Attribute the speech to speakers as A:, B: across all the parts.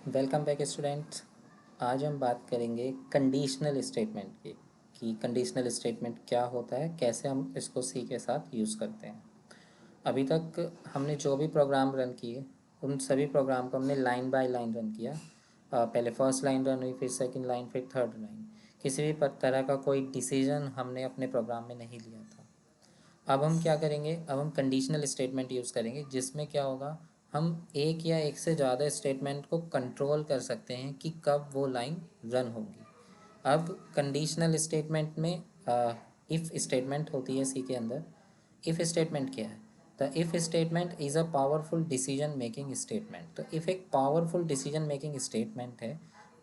A: Welcome back students. आज हम बात करेंगे कंडीशनल स्टेटमेंट की कि कंडीशनल स्टेटमेंट क्या होता है, कैसे हम इसको सी के साथ यूज़ करते हैं। अभी तक हमने जो भी प्रोग्राम रन किए उन सभी प्रोग्राम को हमने लाइन बाय लाइन रन किया। पहले फर्स्ट लाइन रन हुई, फिर सेकंड लाइन, फिर थर्ड लाइन। किसी भी तरह का कोई डिसीजन हमने अपने प्रोग्राम में नहीं लिया था। अब हम क्या करेंगे, अब हम कंडीशनल स्टेटमेंट यूज़ करेंगे जिसमें क्या होगा, हम एक या एक से ज़्यादा स्टेटमेंट को कंट्रोल कर सकते हैं कि कब वो लाइन रन होगी। अब कंडीशनल स्टेटमेंट में इफ़ स्टेटमेंट होती है सी के अंदर। इफ़ स्टेटमेंट क्या है? The if statement is a powerful decision making statement. तो इफ़ एक पावरफुल डिसीजन मेकिंग स्टेटमेंट है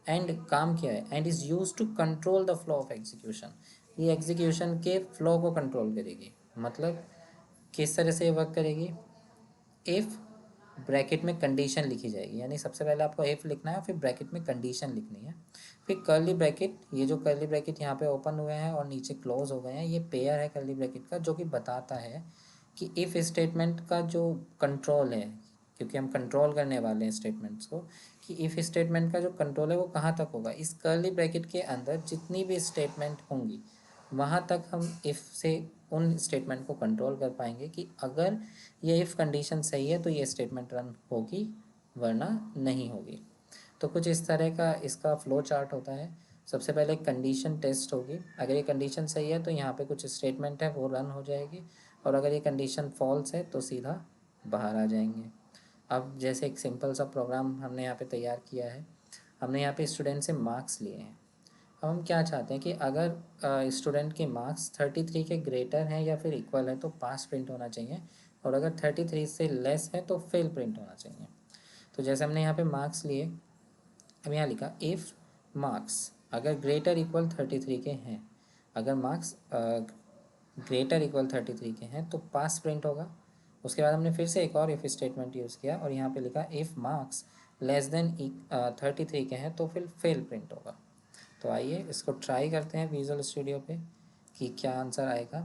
A: एंड काम क्या है, and is use to control the flow of execution. ये एग्जीक्यूशन के फ्लो को कंट्रोल करेगी। मतलब किस तरह से वर्क करेगी? इफ़ ब्रैकेट में कंडीशन लिखी जाएगी, यानी सबसे पहले आपको इफ़ लिखना है, फिर ब्रैकेट में कंडीशन लिखनी है, फिर कर्ली ब्रैकेट। ये जो कर्ली ब्रैकेट यहाँ पे ओपन हुए हैं और नीचे क्लोज हो गए हैं, ये पेयर है कर्ली ब्रैकेट का, जो कि बताता है कि इफ़ स्टेटमेंट का जो कंट्रोल है, क्योंकि हम कंट्रोल करने वाले हैं स्टेटमेंट्स को, कि इफ़ स्टेटमेंट का जो कंट्रोल है वो कहाँ तक होगा। इस कर्ली ब्रैकेट के अंदर जितनी भी स्टेटमेंट होंगी वहाँ तक हम इफ़ से उन स्टेटमेंट को कंट्रोल कर पाएंगे कि अगर ये इफ़ कंडीशन सही है तो ये स्टेटमेंट रन होगी, वरना नहीं होगी। तो कुछ इस तरह का इसका फ्लो चार्ट होता है। सबसे पहले कंडीशन टेस्ट होगी। अगर ये कंडीशन सही है तो यहाँ पे कुछ स्टेटमेंट है वो रन हो जाएगी, और अगर ये कंडीशन फॉल्स है तो सीधा बाहर आ जाएंगे। अब जैसे एक सिंपल सा प्रोग्राम हमने यहाँ पे तैयार किया है। हमने यहाँ पे स्टूडेंट से मार्क्स लिए हैं। अब हम क्या चाहते हैं कि अगर स्टूडेंट के मार्क्स 33 के ग्रेटर हैं या फिर इक्वल है तो पास प्रिंट होना चाहिए, और अगर 33 से लेस है तो फेल प्रिंट होना चाहिए। तो जैसे हमने यहाँ पे मार्क्स लिए, अब यहाँ लिखा इफ़ मार्क्स अगर ग्रेटर इक्वल 33 के हैं, अगर मार्क्स ग्रेटर इक्वल 33 के हैं तो पास प्रिंट होगा। उसके बाद हमने फिर से एक और इफ़ स्टेटमेंट यूज़ किया और यहाँ पे लिखा इफ़ मार्क्स लेस देन 33 के हैं तो फिर फेल प्रिंट होगा। तो आइए इसको ट्राई करते हैं विजुअल स्टूडियो पे कि क्या आंसर आएगा।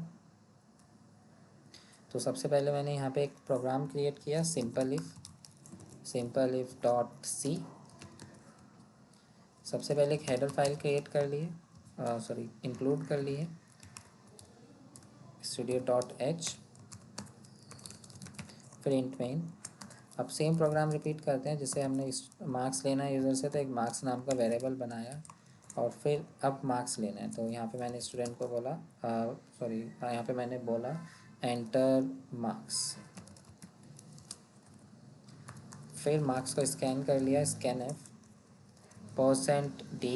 A: तो सबसे पहले मैंने यहाँ पे एक प्रोग्राम क्रिएट किया, सिंपल इफ़ डॉट सी। सबसे पहले एक हेडर फाइल क्रिएट कर लिए, सॉरी इंक्लूड कर लिए, स्टूडियो डॉट एच, फिर इंट मेन। अब सेम प्रोग्राम रिपीट करते हैं, जिसे हमने मार्क्स लेना है यूज़र से, तो एक मार्क्स नाम का वेरिएबल बनाया, और फिर अब मार्क्स लेना है। तो यहाँ पे मैंने स्टूडेंट को बोला, सॉरी यहाँ पे मैंने बोला एंटर मार्क्स, फिर मार्क्स को स्कैन कर लिया, scan F %d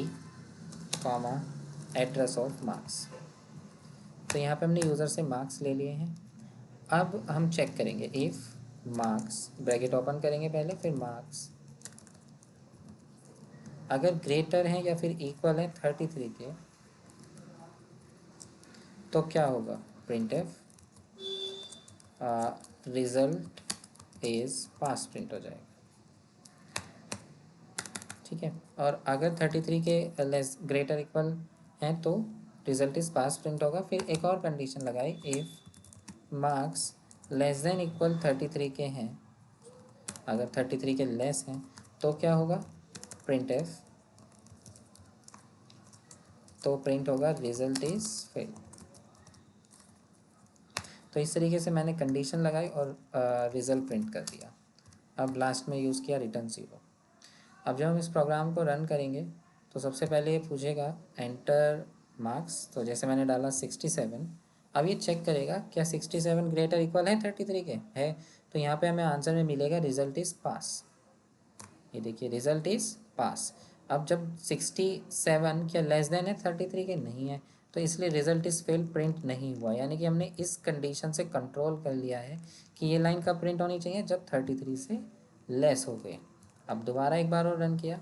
A: comma address of marks. तो यहाँ पे हमने यूज़र से मार्क्स ले लिए हैं। अब हम चेक करेंगे इफ़ मार्क्स, ब्रैकेट ओपन करेंगे पहले, फिर मार्क्स अगर ग्रेटर हैं या फिर इक्वल है 33 के, तो क्या होगा, print F result is pass print हो जाएगा। ठीक है, और अगर 33 के लेस ग्रेटर इक्वल हैं तो रिज़ल्ट इज़ पास प्रिंट होगा। फिर एक और कंडीशन लगाई, if marks less than equal 33 के हैं, अगर 33 के लेस हैं तो क्या होगा, प्रिंट एफ, तो प्रिंट होगा रिज़ल्ट इज़ फेल। तो इस तरीके से मैंने कंडीशन लगाई और रिज़ल्ट प्रिंट कर दिया। अब लास्ट में यूज़ किया रिटर्न 0। अब जब हम इस प्रोग्राम को रन करेंगे तो सबसे पहले ये पूछेगा एंटर मार्क्स, तो जैसे मैंने डाला 67। अब ये चेक करेगा क्या 67 ग्रेटर इक्वल है 33 के, है। तो यहाँ पे हमें आंसर में मिलेगा रिज़ल्ट इज़ पास। ये देखिए रिज़ल्ट इज़ पास। अब जब 67 क्या लेस देन है 33 के, नहीं है, तो इसलिए रिज़ल्ट इज़ फेल प्रिंट नहीं हुआ। यानी कि हमने इस कंडीशन से कंट्रोल कर लिया है कि ये लाइन कब प्रिंट होनी चाहिए, जब 33 से लेस हो गए। अब दोबारा एक बार और रन किया,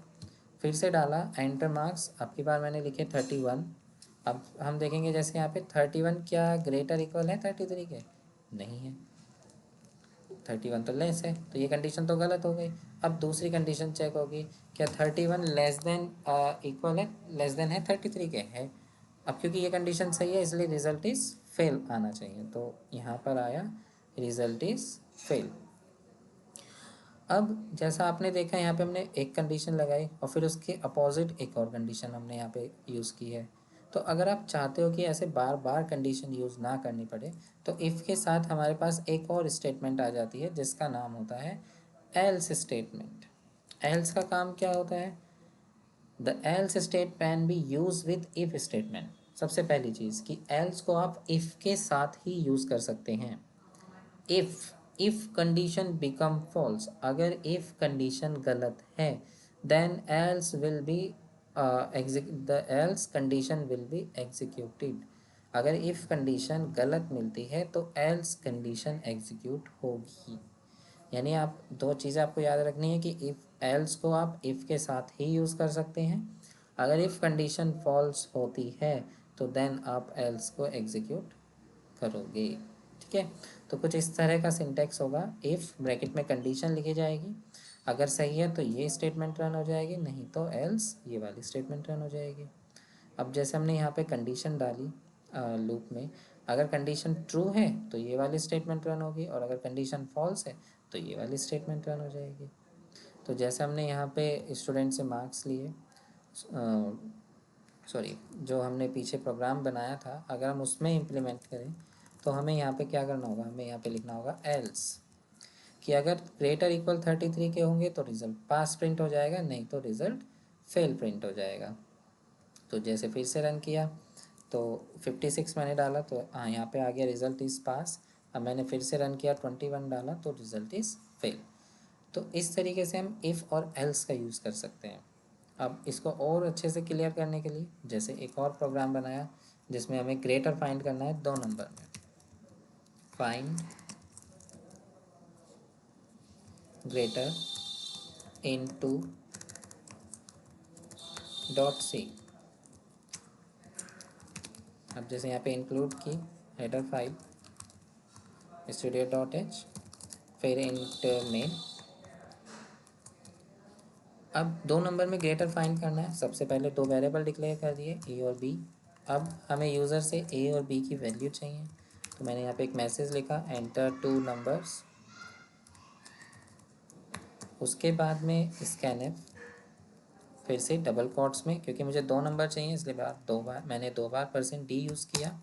A: फिर से डाला एंटर मार्क्स, अब की बार मैंने लिखे 31। अब हम देखेंगे जैसे यहाँ पे 31 क्या ग्रेटर इक्वल है 33 के, नहीं है, 31 तो लेस है, तो ये कंडीशन तो गलत हो गई। अब दूसरी कंडीशन चेक होगी, क्या 31 लेस देन इक्वल है, लेस देन है 33 के, है। अब क्योंकि ये कंडीशन सही है इसलिए रिज़ल्ट इज़ फेल आना चाहिए, तो यहाँ पर आया रिज़ल्ट इज़ फेल। अब जैसा आपने देखा यहाँ पे हमने एक कंडीशन लगाई और फिर उसके अपोजिट एक और कंडीशन हमने यहाँ पे यूज़ की है। तो अगर आप चाहते हो कि ऐसे बार बार कंडीशन यूज़ ना करनी पड़े तो इफ़ के साथ हमारे पास एक और स्टेटमेंट आ जाती है जिसका नाम होता है एल्स स्टेटमेंट। एल्स का काम क्या होता है? The L's state can be use with if statement. सबसे पहली चीज़ कि एल्स को आप इफ़ के साथ ही यूज़ कर सकते हैं। इफ कंडीशन बिकम फॉल्स, अगर इफ कंडीशन गलत है then else will be the else condition will be executed. अगर इफ कंडीशन गलत मिलती है तो एल्स कंडीशन एग्जीक्यूट होगी। यानी आप दो चीज़ें आपको याद रखनी है कि इफ़ एल्स को आप इफ़ के साथ ही यूज़ कर सकते हैं। अगर इफ़ कंडीशन फॉल्स होती है तो देन आप एल्स को एग्जीक्यूट करोगे। ठीक है, तो कुछ इस तरह का सिंटेक्स होगा। इफ़ ब्रैकेट में कंडीशन लिखी जाएगी, अगर सही है तो ये स्टेटमेंट रन हो जाएगी, नहीं तो एल्स ये वाली स्टेटमेंट रन हो जाएगी। अब जैसे हमने यहाँ पे कंडीशन डाली लूप में, अगर कंडीशन ट्रू है तो ये वाली स्टेटमेंट रन होगी और अगर कंडीशन फॉल्स है तो ये वाली स्टेटमेंट रन हो जाएगी। तो जैसे हमने यहाँ पे स्टूडेंट से मार्क्स लिए, सॉरी जो हमने पीछे प्रोग्राम बनाया था अगर हम उसमें इम्प्लीमेंट करें तो हमें यहाँ पे क्या करना होगा, हमें यहाँ पे लिखना होगा एल्स कि अगर ग्रेटर इक्वल 33 के होंगे तो रिज़ल्ट पास प्रिंट हो जाएगा, नहीं तो रिज़ल्ट फेल प्रिंट हो जाएगा। तो जैसे फिर से रन किया तो 56 मैंने डाला तो हाँ यहाँ पे आ गया रिज़ल्ट इज़ पास। अब मैंने फिर से रन किया 21 डाला तो रिज़ल्ट इज़ फेल। तो इस तरीके से हम इफ़ और एल्स का यूज़ कर सकते हैं। अब इसको और अच्छे से क्लियर करने के लिए जैसे एक और प्रोग्राम बनाया जिसमें हमें ग्रेटर फाइंड करना है 2 नंबर में। Find greater into dot C. अब जैसे यहाँ पे इंक्लूड की हेडर फाइल studio.h फिर इंट मेन। अब 2 नंबर में ग्रेटर फाइंड करना है। सबसे पहले 2 वेरिएबल डिक्लेयर कर दिए ए और बी। अब हमें यूज़र से ए और बी की वैल्यू चाहिए तो मैंने यहाँ पे एक मैसेज लिखा एंटर 2 नंबर्स। उसके बाद में स्कैनफ फिर से डबल कोट्स में, क्योंकि मुझे 2 नंबर चाहिए इसलिए मैंने 2 बार %d यूज़ किया।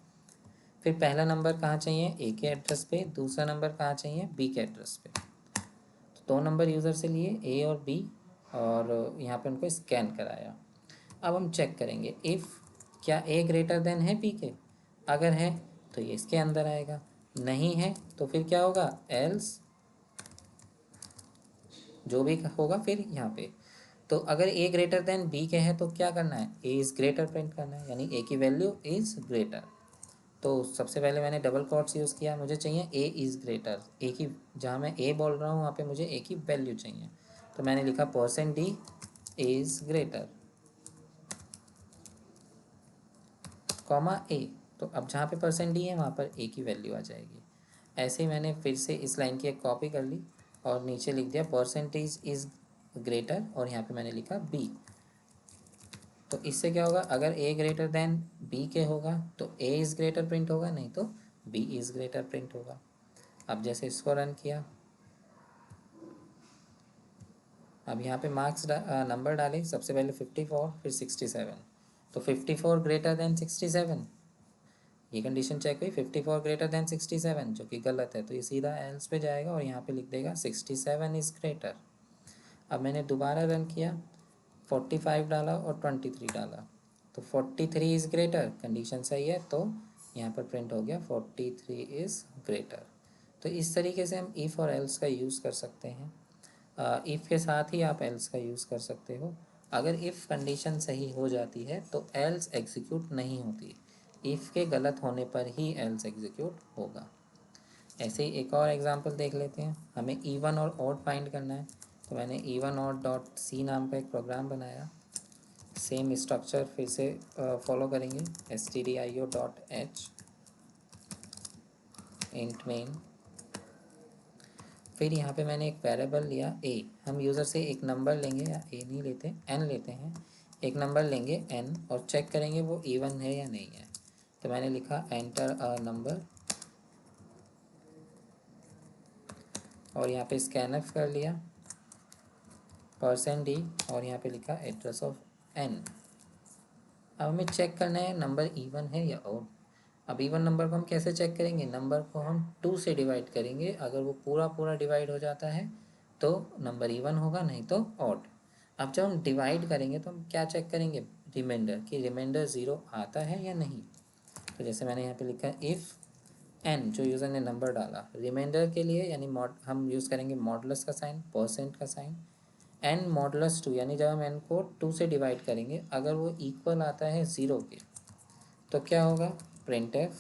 A: फिर पहला नंबर कहाँ चाहिए, ए के एड्रेस पे, दूसरा नंबर कहाँ चाहिए, बी के एड्रेस पे। तो 2 नंबर यूज़र से लिए ए और बी और यहाँ पे उनको स्कैन कराया। अब हम चेक करेंगे इफ़ क्या ए ग्रेटर देन है बी के। अगर है तो ये इसके अंदर आएगा, नहीं है तो फिर क्या होगा, एल्स जो भी होगा फिर यहाँ पे। तो अगर ए ग्रेटर देन बी के है तो क्या करना है, ए इज़ ग्रेटर प्रिंट करना है, यानी ए की वैल्यू इज़ ग्रेटर। तो सबसे पहले मैंने डबल कोट्स यूज़ किया, मुझे चाहिए ए इज़ ग्रेटर, ए की जहाँ मैं ए बोल रहा हूँ वहाँ पे मुझे ए की वैल्यू चाहिए। तो मैंने लिखा %d इज़ ग्रेटर कॉमा ए। तो अब जहाँ पे %d है वहाँ पर ए की वैल्यू आ जाएगी। ऐसे ही मैंने फिर से इस लाइन की एक कॉपी कर ली और नीचे लिख दिया % इज़ ग्रेटर और यहाँ पे मैंने लिखा बी। तो इससे क्या होगा, अगर ए ग्रेटर देन बी के होगा तो ए इज़ ग्रेटर प्रिंट होगा, नहीं तो बी इज़ ग्रेटर प्रिंट होगा। अब जैसे इसको रन किया, अब यहाँ पे मार्क्स नंबर डाले, सबसे पहले 54 फिर 67। तो 54 ग्रेटर देन 67, ये कंडीशन चेक हुई, 54 ग्रेटर देन 67 जो कि गलत है, तो ये सीधा एल्स पे जाएगा और यहाँ पे लिख देगा 67 इज़ ग्रेटर। अब मैंने दोबारा रन किया, 45 डाला और 23 डाला तो 43 इज़ ग्रेटर, कंडीशन सही है तो यहाँ पर प्रिंट हो गया 43 इज़ ग्रेटर। तो इस तरीके से हम इफ़ और एल्स का यूज़ कर सकते हैं। इफ़ के साथ ही आप एल्स का यूज़ कर सकते हो। अगर इफ़ कंडीशन सही हो जाती है तो एल्स एग्जीक्यूट नहीं होती, इफ़ के गलत होने पर ही एल्स एग्जीक्यूट होगा। ऐसे ही एक और एग्जांपल देख लेते हैं। हमें इवन और ऑड फाइंड करना है तो मैंने इवन ऑड डॉट सी नाम का एक प्रोग्राम बनाया। सेम स्ट्रक्चर फिर से फॉलो करेंगे, stdio.h इंट मेन। फिर यहाँ पे मैंने एक वेरिएबल लिया ए। हम यूज़र से एक नंबर लेंगे, या ए नहीं लेते एन लेते हैं, एक नंबर लेंगे एन और चेक करेंगे वो इवन है या नहीं है। तो मैंने लिखा एंटर अ नंबर और यहाँ पे स्कैनफ कर लिया %d और यहाँ पे लिखा एड्रेस ऑफ n। अब हमें चेक करना है नंबर इवन है या ऑड। अब इवन नंबर को हम कैसे चेक करेंगे, नंबर को हम 2 से डिवाइड करेंगे, अगर वो पूरा पूरा डिवाइड हो जाता है तो नंबर इवन होगा, नहीं तो ऑड। अब जब हम डिवाइड करेंगे तो हम क्या चेक करेंगे, रिमाइंडर, कि रिमाइंडर 0 आता है या नहीं। तो जैसे मैंने यहाँ पे लिखा है इफ़ n, जो यूज़र ने नंबर डाला, रिमाइंडर के लिए यानी हम यूज़ करेंगे मॉडुलस का साइन, परसेंट का साइन, n मॉडुलस 2, यानी जब हम n को 2 से डिवाइड करेंगे अगर वो इक्वल आता है 0 के तो क्या होगा, printf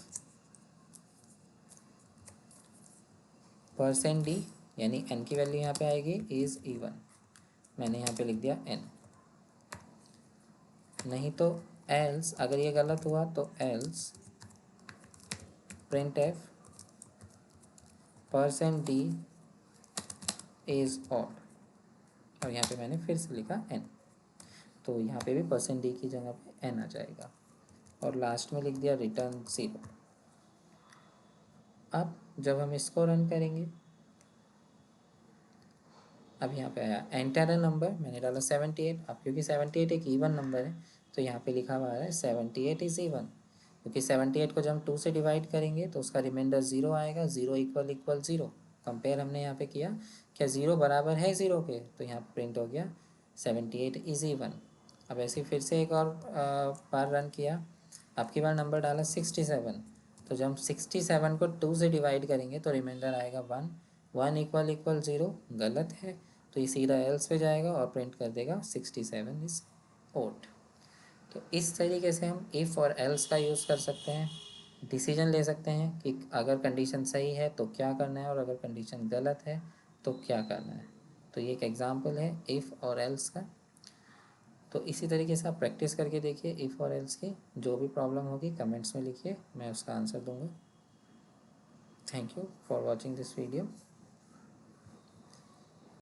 A: %d, यानी n की वैल्यू यहाँ पे आएगी इज़ इवन, मैंने यहाँ पे लिख दिया n। नहीं तो एल्स, अगर ये गलत हुआ तो else printf %d is odd, और यहाँ पे मैंने फिर से लिखा n, तो यहाँ पे भी %d की जगह पे n आ जाएगा, और लास्ट में लिख दिया रिटर्न 0। अब जब हम इसको रन करेंगे, अब यहाँ पे आया एंटर अ नंबर, मैंने डाला 78। अब क्योंकि 78 एक इवन नंबर है तो यहाँ पे लिखा हुआ है 78 इज़ इवन, क्योंकि 78 को जब हम 2 से डिवाइड करेंगे तो उसका रिमाइंडर 0 आएगा, 0 इक्वल इक्वल 0। कंपेयर हमने यहाँ पे किया, क्या 0 बराबर है 0 के, तो यहाँ पे प्रिंट हो गया 78 इज़ इवन। अब ऐसे फिर से एक और बार रन किया, अब की बार नंबर डाला 67, तो जब हम 67 को 2 से डिवाइड करेंगे तो रिमाइंडर आएगा 1, 1 इक्वल इक्वल 0, गलत है तो ये सीधा एल्स पे जाएगा और प्रिंट कर देगा 67 इज़ ओड। तो इस तरीके से हम इफ़ और एल्स का यूज़ कर सकते हैं, डिसीजन ले सकते हैं कि अगर कंडीशन सही है तो क्या करना है और अगर कंडीशन गलत है तो क्या करना है। तो ये एक एग्जांपल है इफ़ और एल्स का। तो इसी तरीके से आप प्रैक्टिस करके देखिए इफ़ और एल्स की, जो भी प्रॉब्लम होगी कमेंट्स में लिखिए, मैं उसका आंसर दूंगा। Thank you for watching this video.